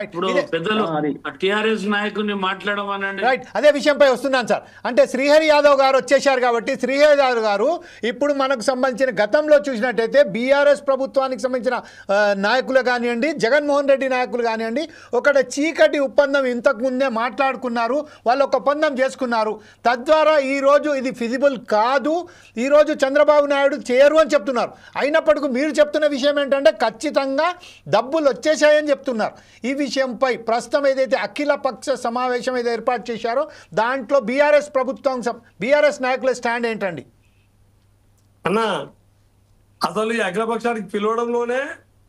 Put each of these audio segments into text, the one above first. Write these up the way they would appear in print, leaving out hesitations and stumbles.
ఇప్పుడు పెద్దలు టిఆర్ఎస్ నాయకుడిని మాట్లాడమనండి. రైట్, అదే విషయంపై వస్తున్నాను సార్. అంటే శ్రీహరి యాదవ్ గారు వచ్చేసారు కాబట్టి శ్రీహరి యాదవ్ గారు ఇప్పుడు మనకు సంబంధించిన గతంలో చూసినట్టయితే బీఆర్ఎస్ ప్రభుత్వానికి సంబంధించిన నాయకులు కానివ్వండి, జగన్మోహన్ రెడ్డి నాయకులు కానివ్వండి, ఒకటి చీకటి ఒప్పందం ఇంతకు ముందే మాట్లాడుకున్నారు, వాళ్ళు ఒక ఒప్పందం చేసుకున్నారు. తద్వారా ఈరోజు ఇది ఫిజిబుల్ కాదు, ఈరోజు చంద్రబాబు నాయుడు చేయరు అని చెప్తున్నారు. అయినప్పటికీ మీరు చెప్తున్న విషయం ఏంటంటే ఖచ్చితంగా డబ్బులు వచ్చేసాయని చెప్తున్నారు. ఈ విషయంపై ప్రస్తుతం ఏదైతే అఖిల పక్ష సమావేశం ఏదో ఏర్పాటు చేశారో దాంట్లో బీఆర్ఎస్ ప్రభుత్వం బీఆర్ఎస్ నాయకుల స్టాండ్ ఏంటండి? అన్న, అసలు ఈ అఖిలపక్షానికి పిలవడంలోనే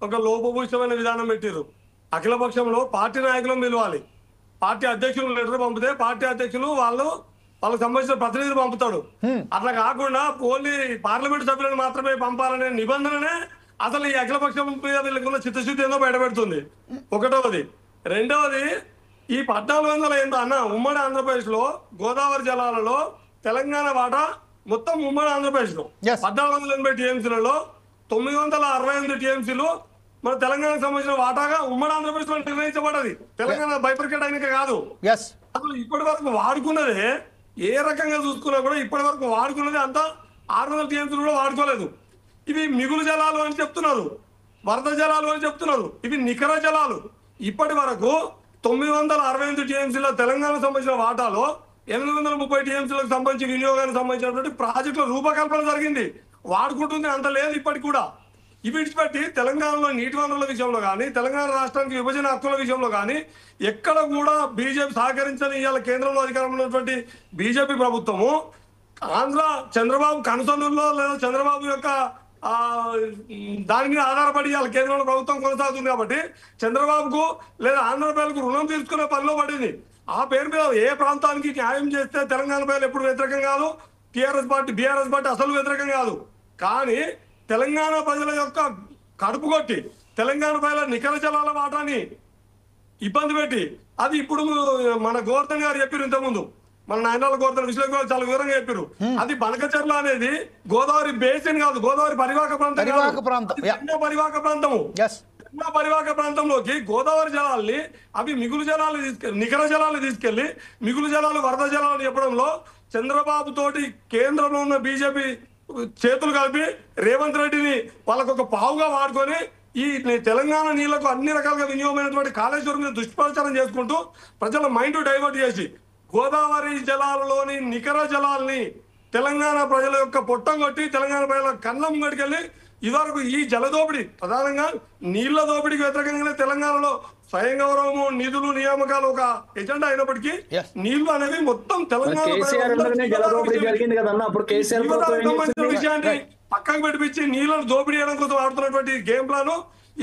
ఒక లోపభూషమైన విధానం పెట్టారు. అఖిలపక్షంలో పార్టీ నాయకులను పిలవాలి, పార్టీ అధ్యక్షులు లెటర్ పంపితే పార్టీ అధ్యక్షులు వాళ్ళకి సంబంధించిన ప్రతినిధులు పంపుతాడు. అట్లా కాకుండా ఓన్లీ పార్లమెంట్ సభ్యులను మాత్రమే పంపాలనే నిబంధననే అసలు ఈ అఖిలపక్షం మీద వీళ్ళకున్న చిత్తశుద్ధి ఏందో బయటపెడుతుంది. ఒకటవది. రెండవది, ఈ 1400 ఏందో అన్న ఉమ్మడి ఆంధ్రప్రదేశ్ లో గోదావరి జలాలలో తెలంగాణ వాటా మొత్తం ఉమ్మడి ఆంధ్రప్రదేశ్ లో 1480 టీఎంసీలలో 968 టీఎంసీలు మన తెలంగాణకు సంబంధించిన వాటాగా ఉమ్మడి ఆంధ్రప్రదేశ్ లో నిర్ణయించబడ్డది. తెలంగాణ బైఫర్కేట్ అయినాక కాదు. అసలు ఇప్పటి వరకు వాడుకున్నదే ఏ రకంగా చూసుకున్నా కూడా ఇప్పటి వరకు వాడుకున్నది అంతా 600 టీఎంసీలు కూడా వాడుకోలేదు. ఇవి మిగులు జలాలు అని చెప్తున్నారు, వరద జలాలు అని చెప్తున్నారు, ఇవి నికర జలాలు. ఇప్పటి వరకు 968 టీఎంసీల తెలంగాణకు సంబంధించిన వాటాలో 830 టీఎంసీలకు సంబంధించి వినియోగానికి సంబంధించినటువంటి ప్రాజెక్టుల రూపకల్పన జరిగింది. వాడుకుంటుంది అంత లేదు ఇప్పటికి కూడా. ఇవి విడిచిపెట్టి తెలంగాణలో నీటి వనరుల విషయంలో కానీ, తెలంగాణ రాష్ట్రానికి విభజన హక్కుల విషయంలో కానీ ఎక్కడ కూడా బీజేపీ సహకరించని ఇవాళ కేంద్రంలో అధికారంలో ఉన్నటువంటి బీజేపీ ప్రభుత్వము ఆంధ్ర చంద్రబాబు కనుసన్నుల్లో లేదా చంద్రబాబు యొక్క దాని మీద ఆధారపడి వాళ్ళ కేంద్రంలో ప్రభుత్వం కొనసాగుతుంది. కాబట్టి చంద్రబాబుకు లేదా ఆంధ్ర ప్రజలకు రుణం తీసుకునే పనిలో పడింది. ఆ పేరు మీద ఏ ప్రాంతానికి న్యాయం చేస్తే తెలంగాణ ప్రజలు ఎప్పుడు వ్యతిరేకం కాదు, బీఆర్ఎస్ పార్టీ అసలు వ్యతిరేకం కాదు. కానీ తెలంగాణ ప్రజల యొక్క కడుపు కొట్టి తెలంగాణ ప్రజల నికర జలాల వాటాన్ని ఇబ్బంది పెట్టి అది ఇప్పుడు మన గోవర్ధన్ గారు చెప్పారు ఇంతకుముందు, మన నాయనాల గోవర్ధన్ విశ్లేషకులు చాలా వివరంగా చెప్పారు. అది బనకచెర్ల అనేది గోదావరి బేసిన్ కాదు, గోదావరి పరివాహక ప్రాంతము. పరివాహక ప్రాంతంలోకి గోదావరి జలాల్ని అవి మిగులు జలాలు నికర జలాలు తీసుకెళ్లి మిగులు జలాలు వరద జలాలు చెప్పడంలో చంద్రబాబు తోటి కేంద్రంలో ఉన్న బీజేపీ చేతులు కలిపి రేవంత్ రెడ్డిని వాళ్ళకు ఒక పావుగా వాడుకొని ఈ తెలంగాణ నీళ్లకు అన్ని రకాలుగా వినియోగమైనటువంటి కాళేశ్వరం మీద దుష్ప్రచారం చేసుకుంటూ ప్రజల మైండ్ డైవర్ట్ చేసి గోదావరి జలాలలోని నికర జలాల్ని తెలంగాణ ప్రజల యొక్క పొట్టం కొట్టి తెలంగాణ ప్రజల కన్నం గడికెళ్ళి ఇదివరకు ఈ జలదోపిడి ప్రధానంగా నీళ్ల దోపిడికి వ్యతిరేకంగానే తెలంగాణలో స్వయం గౌరవము, నిధులు, నియామకాలు ఒక ఎజెండా అయినప్పటికీ నీళ్లు అనేవి మొత్తం తెలంగాణ విషయాన్ని పక్కకు పెట్టించి నీళ్లను దోపిడీ చేయడం కోసం ఆడుతున్నటువంటి గేమ్ ప్లాన్,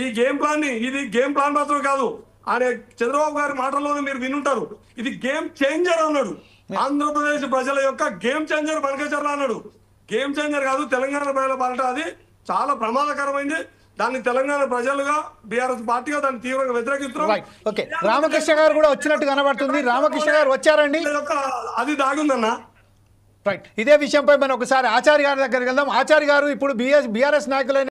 ఈ గేమ్ ప్లాన్ ని ఇది గేమ్ ప్లాన్ మాత్రం కాదు అనే చంద్రబాబు గారి మాటల్లోనే మీరు వినుంటారు. ఇది గేమ్ చేంజర్ అన్నాడు. ఆంధ్రప్రదేశ్ ప్రజల యొక్క గేమ్ చేంజర్ బనకచెర్ల అన్నాడు. గేమ్ చేంజర్ కాదు, తెలంగాణ ప్రజల పాలట అది చాలా ప్రమాదకరమైంది. దాన్ని తెలంగాణ ప్రజలుగా బీఆర్ఎస్ పార్టీగా దాన్ని తీవ్రంగా వ్యతిరేకిస్తున్నారు. రామకృష్ణ గారు కూడా వచ్చినట్టు కనబడుతుంది. రామకృష్ణ గారు వచ్చారండి, అది దాగుందన్న. రైట్, ఇదే విషయంపై మనం ఒకసారి ఆచార్య గారి దగ్గరికి వెళ్దాం. ఆచార్య గారు, ఇప్పుడు బీఆర్ఎస్ నాయకులైన